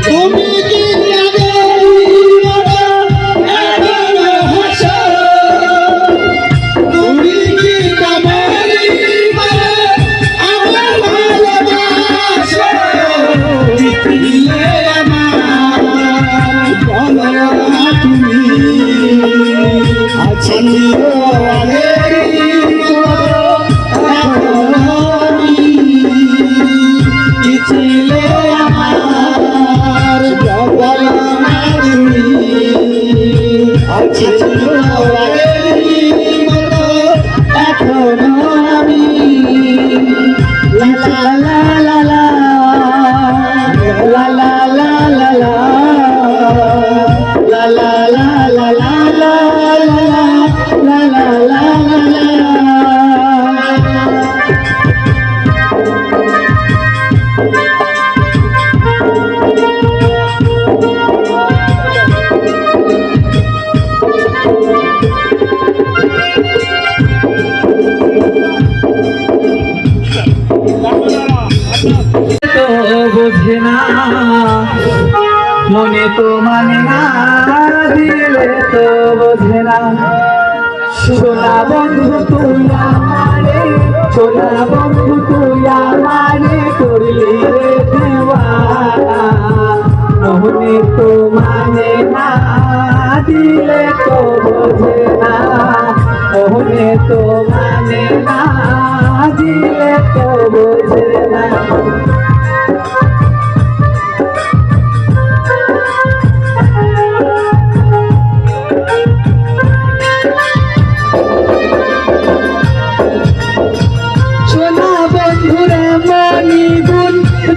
তুমি কি জানো এখনো হাসো তুমি কি কামালি বলে আমার ভালোবাসো দিলে আমার বলো না তুমি আছি বোঝে না মনে তো মানে না দিলে তো বোঝে না সোনা বন্ধু তুই আমারে সোনা বন্ধু তুই আমারে করলি রে দেওয়ানা মনে তো মানে না দিলে তো বোঝে না মনে তো মানে না দিলে তো বোঝে না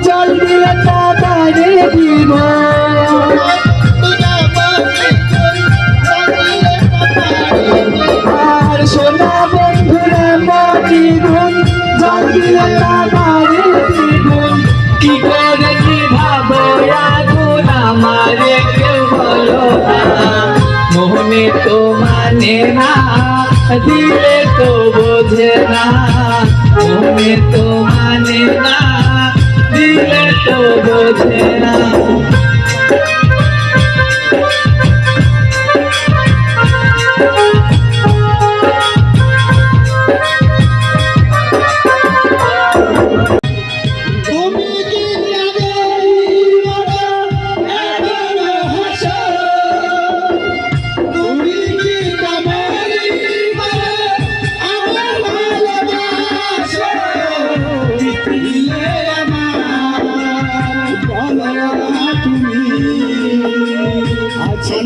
জল দিলে তারে দিব আর সোনা বন্ধুরে মনি গুণ জল দিলে তারে দিব কি করে কি ভাবো আগুন আমারে কেউ বলো না মোহনে তো মানে না দিলে তো বোঝে না মোহনে তো মানে না দিলে তো বোঝে না তুমি কি জানো এখনো হাসো তুমি কি কামালি বলে আমার ভালোবাসো দিলে তুমি আছি